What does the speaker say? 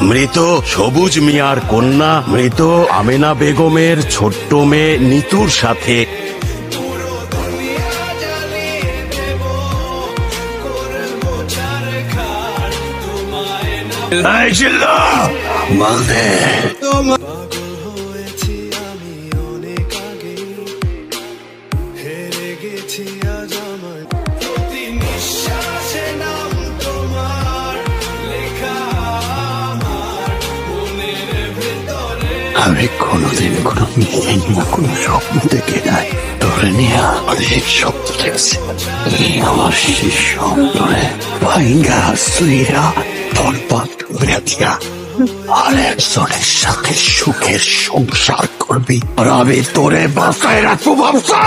মৃত সবুজ মিয়ার কন্যা মৃত আমেনা বেগমের ছোট্ট মেয়ে নিতুর সাথে আমি কোনোদিন কোনো মেয়ে না কোনো স্বপ্ন দেখে নাই। তোরে নিয়ে অনেক স্বপ্ন দেখছি। আমার সেই স্বপ্নে ভাইঙ্গা সুইরা বরবাদ করে দিয়া আরেকজনের সাথে সুখের সংসার করবি, আর আমি তোরে বাঁচায় রাখবো ভাবছা।